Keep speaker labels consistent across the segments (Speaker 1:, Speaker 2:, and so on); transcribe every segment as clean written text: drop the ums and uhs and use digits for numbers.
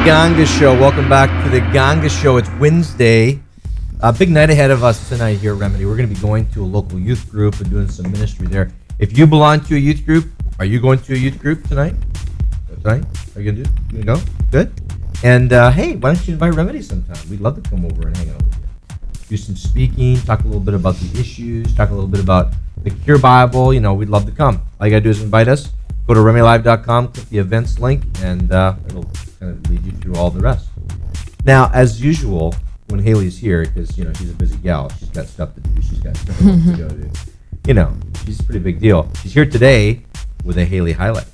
Speaker 1: Ganga Show. Welcome back to the Ganga Show. It's Wednesday. A big night ahead of us tonight here at Remedy. We're going to be going to a local youth group and doing some ministry there. If you belong to a youth group, are you going to a youth group tonight? Tonight? Are you going to go? Good. And hey, why don't you invite Remedy sometime? We'd love to come over and hang out with you. Do some speaking, talk a little bit about the issues, talk a little bit about the Cure Bible. You know, we'd love to come. All you got to do is invite us. Go to RemedyLive.com, click the events link, and it'll kind of lead you through all the rest. Now, as usual, when Hayley's here, because, you know, she's a busy gal, she's got stuff to do, she's got stuff to go do. You know, she's a pretty big deal. She's here today with a Hayley highlight.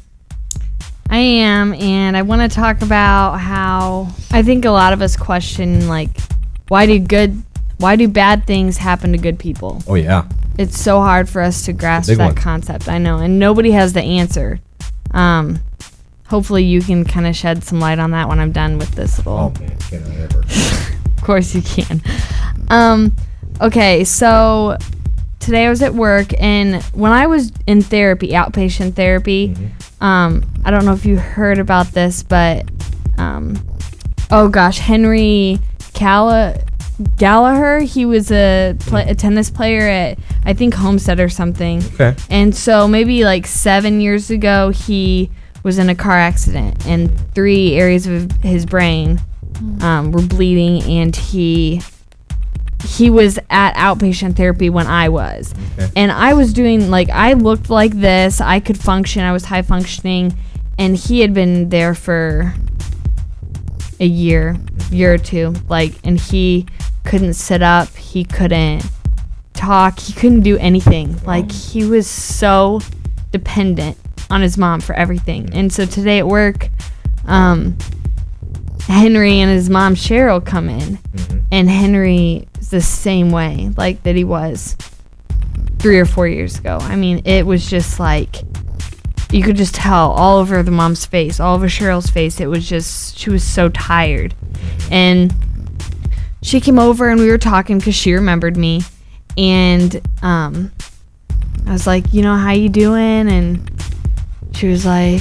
Speaker 2: I am, and I want to talk about how I think a lot of us question, like, why do bad things happen to good people?
Speaker 1: Oh, yeah.
Speaker 2: It's so hard for us to grasp that concept. I know, and nobody has the answer. Hopefully you can kind of shed some light on that when I'm done with this little...
Speaker 1: Oh, man, can I ever.
Speaker 2: Of course you can. Okay, so today I was at work, and when I was in therapy, outpatient therapy, I don't know if you heard about this, but, Henry Gallagher, he was a tennis player at, I think, Homestead or something.
Speaker 1: Okay.
Speaker 2: And so maybe like 7 years ago, he was in a car accident, and 3 areas of his brain were bleeding, and he was at outpatient therapy when I was. Okay. And I was doing, like, I looked like this, I could function, I was high functioning, and he had been there for a year or two, like, and he couldn't sit up, he couldn't talk, he couldn't do anything. Like, he was so dependent on his mom for everything. And so today at work, Henry and his mom Cheryl come in, and Henry is the same way, like, that he was 3 or 4 years ago. I mean, it was just like, you could just tell all over the mom's face, all over Cheryl's face. It was just, she was so tired. And she came over and we were talking because she remembered me. And I was like, you know, how you doing? And she was like,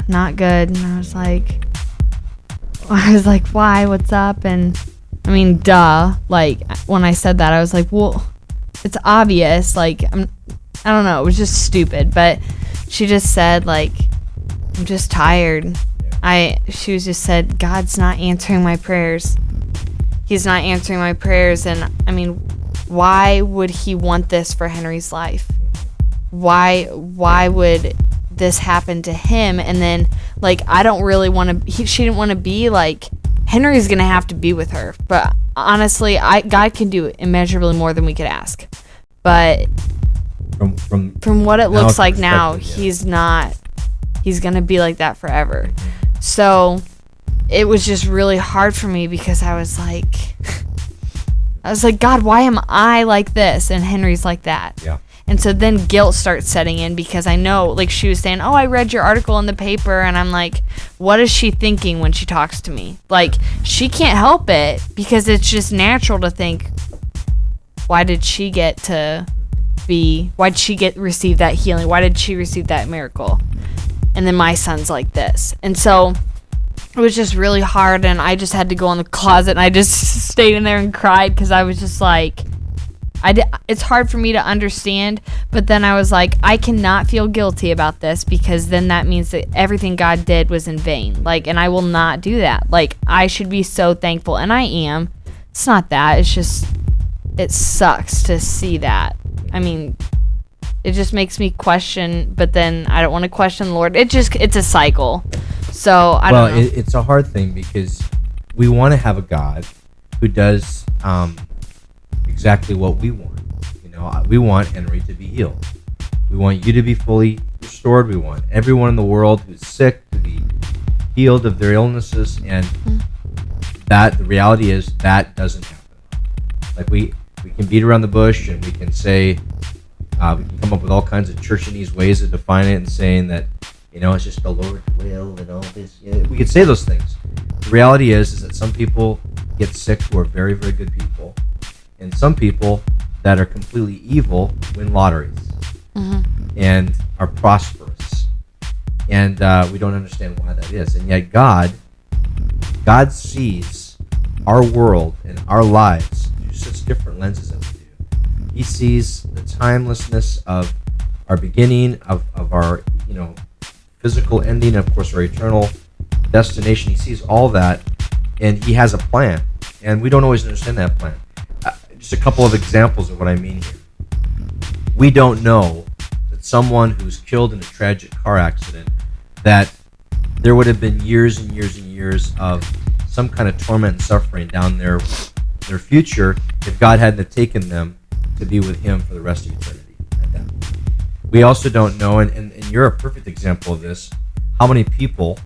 Speaker 2: not good. And I was like, why? What's up? And I mean, duh. Like, when I said that, I was like, well, it's obvious. Like, I don't know. It was just stupid. But she just said, like, I'm just tired. She was just said, God's not answering my prayers. He's not answering my prayers. And I mean, why would he want this for Henry's life? Why would this happen to him? And then, like, I don't really want to, she didn't want to be like, Henry's going to have to be with her. But honestly, God can do immeasurably more than we could ask. But from what it looks like now, he's not, he's going to be like that forever. So it was just really hard for me because I was like, God, why am I like this? And Henry's like that. Yeah. And so then guilt starts setting in because I know, like, she was saying, I read your article in the paper. And I'm like, what is she thinking when she talks to me? Like, she can't help it because it's just natural to think, why did she receive that healing? Why did she receive that miracle? And then my son's like this. And so it was just really hard, and I just had to go in the closet, and I just stayed in there and cried because I was just like, it's hard for me to understand, but then I was like, I cannot feel guilty about this because then that means that everything God did was in vain. Like, and I will not do that. Like, I should be so thankful, and I am. It's not that. It's just, it sucks to see that. I mean, it just makes me question, but then I don't want to question the Lord. It's a cycle. So I don't know.
Speaker 1: Well, it's a hard thing because we want to have a God who does exactly what we want. You know, we want Henry to be healed. We want you to be fully restored. We want everyone in the world who's sick to be healed of their illnesses. And that the reality is that doesn't happen. Like, we can beat around the bush and we can say, we can come up with all kinds of churchanese ways to define it and saying that, you know, it's just the Lord's will and all this. You know, we could say those things. The reality is that some people get sick who are very, very good people, and some people that are completely evil win lotteries and are prosperous. And we don't understand why that is. And yet God God sees our world and our lives through such different lenses than we do. He sees the timelessness of our beginning, of our physical ending, of course, our eternal destination. He sees all that, and he has a plan, and we don't always understand that plan. Just a couple of examples of what I mean here. We don't know that someone who's killed in a tragic car accident, that there would have been years and years and years of some kind of torment and suffering down their future if God hadn't have taken them to be with him for the rest of eternity at that point. We also don't know, and you're a perfect example of this, how many people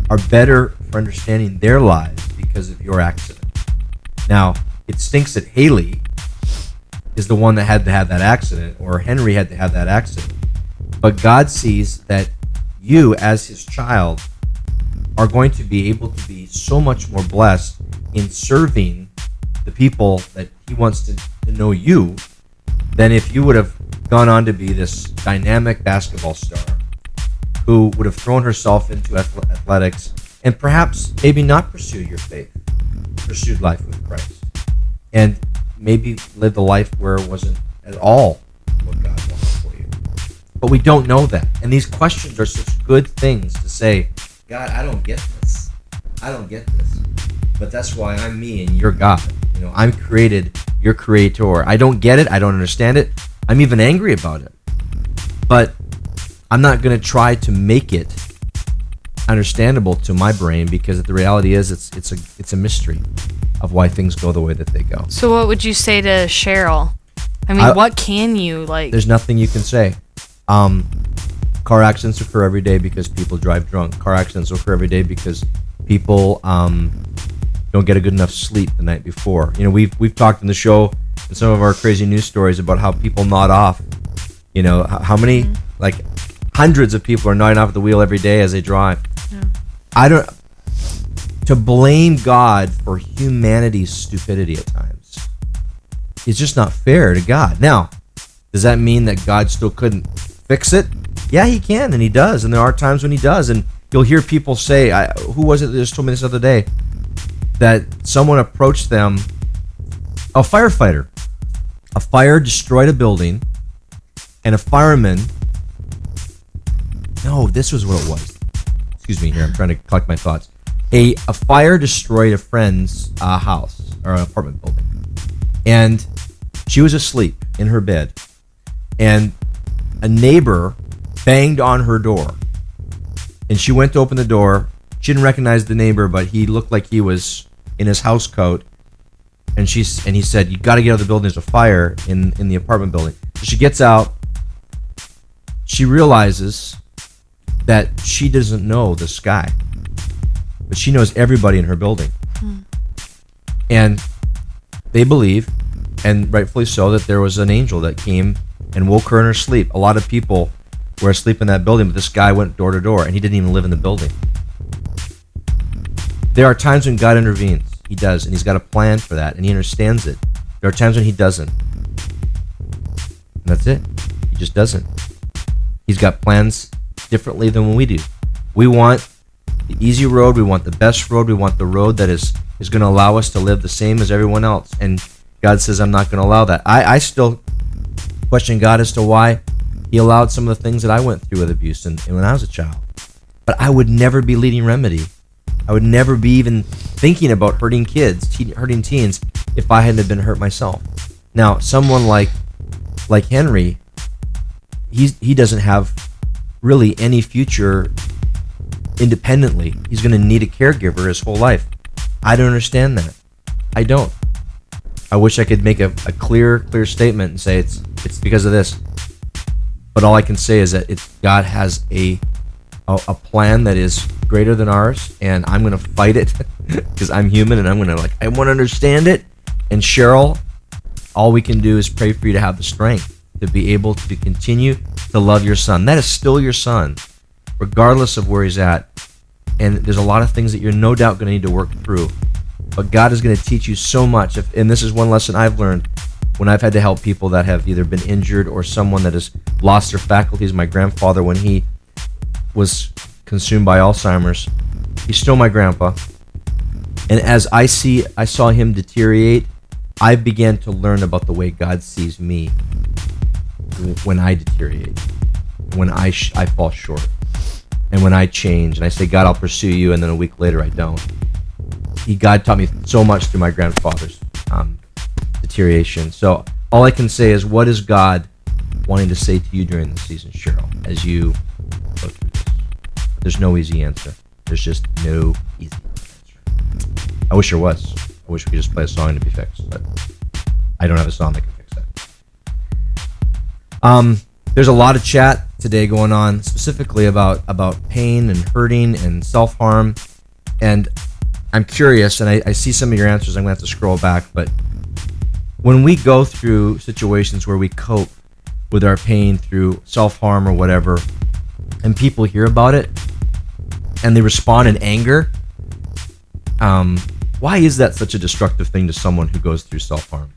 Speaker 1: are better for understanding their lives because of your accident. Now, it stinks that Hayley is the one that had to have that accident, or Henry had to have that accident. But God sees that you, as his child, are going to be able to be so much more blessed in serving the people that he wants to know you than if you would have gone on to be this dynamic basketball star who would have thrown herself into athletics and perhaps maybe not pursued your faith, pursued life with Christ, and maybe lived a life where it wasn't at all what God wanted for you. But we don't know that. And these questions are such good things to say, God, I don't get this. I don't get this. But that's why I'm me and you're God. I'm created, you're creator. I don't get it. I don't understand it. I'm even angry about it. But I'm not going to try to make it understandable to my brain, because the reality is it's a mystery of why things go the way that they go.
Speaker 2: So what would you say to Cheryl? I mean, what can you like?
Speaker 1: There's nothing you can say. Car accidents occur every day because people drive drunk. Car accidents occur every day because people don't get a good enough sleep the night before. We've talked in the show in some of our crazy news stories about how people nod off. How many like hundreds of people are nodding off at the wheel every day as they drive. Yeah. To blame God for humanity's stupidity at times is just not fair to God. Now, does that mean that God still couldn't fix it? Yeah, he can, and he does, and there are times when he does. And you'll hear people say, who was it that just told me this other day, that someone approached them, a firefighter. A fire destroyed a building, and a fireman, no, this was what it was. Excuse me here, I'm trying to collect my thoughts. A fire destroyed a friend's house, or an apartment building. And she was asleep in her bed. And a neighbor banged on her door. And she went to open the door. She didn't recognize the neighbor, but he looked like he was in his house coat. And he said, "You got to get out of the building. There's a fire in the apartment building." So she gets out. She realizes that she doesn't know this guy, but she knows everybody in her building. And they believe, and rightfully so, that there was an angel that came and woke her in her sleep. A lot of people were asleep in that building, but this guy went door to door, and he didn't even live in the building. There are times when God intervenes. He does, and he's got a plan for that, and he understands it. There are times when he doesn't. And that's it. He just doesn't. He's got plans differently than we do. We want the easy road. We want the best road. We want the road that is going to allow us to live the same as everyone else. And God says, I'm not going to allow that. I still question God as to why he allowed some of the things that I went through with abuse and when I was a child. But I would never be leading Remedy. I would never be even thinking about hurting kids, hurting teens, if I hadn't have been hurt myself. Now, someone like Henry, he doesn't have really any future independently. He's going to need a caregiver his whole life. I don't understand that. I don't. I wish I could make a clear statement and say it's because of this. But all I can say is that God has a plan that is greater than ours, and I'm going to fight it because I'm human, and I'm going to I want to understand it. And Cheryl, all we can do is pray for you to have the strength to be able to continue to love your son. That is still your son, regardless of where he's at. And there's a lot of things that you're no doubt going to need to work through. But God is going to teach you so much. And this is one lesson I've learned when I've had to help people that have either been injured or someone that has lost their faculties. My grandfather, when he was consumed by Alzheimer's, he's still my grandpa. And as I saw him deteriorate, I began to learn about the way God sees me when I deteriorate, when I fall short, and when I change. And I say, God, I'll pursue you, and then a week later I don't. God taught me so much through my grandfather's deterioration. So all I can say is, what is God wanting to say to you during this season, Cheryl, as you go through this? There's no easy answer. There's just no easy answer. I wish there was. I wish we could just play a song to be fixed, but I don't have a song that can fix that. There's a lot of chat today going on, specifically about pain and hurting and self-harm, and I'm curious, and I see some of your answers. I'm going to have to scroll back, but when we go through situations where we cope with our pain through self-harm or whatever, and people hear about it, and they respond in anger, why is that such a destructive thing to someone who goes through self-harm?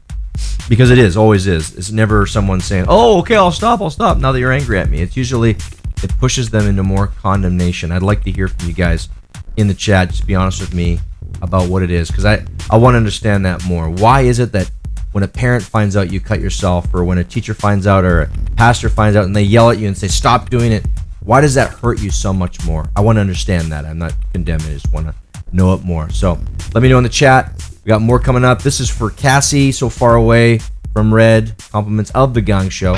Speaker 1: Because it is, always is. It's never someone saying, oh, okay, I'll stop now that you're angry at me. It's usually, it pushes them into more condemnation. I'd like to hear from you guys in the chat. Just be honest with me about what it is, because I want to understand that more. Why is it that when a parent finds out you cut yourself, or when a teacher finds out, or a pastor finds out, and they yell at you and say, stop doing it, why does that hurt you so much more? I want to understand that. I'm not condemning, I just want to know it more. So let me know in the chat. We got more coming up. This is for Cassie, so far away from Red. Compliments of the Gang Show.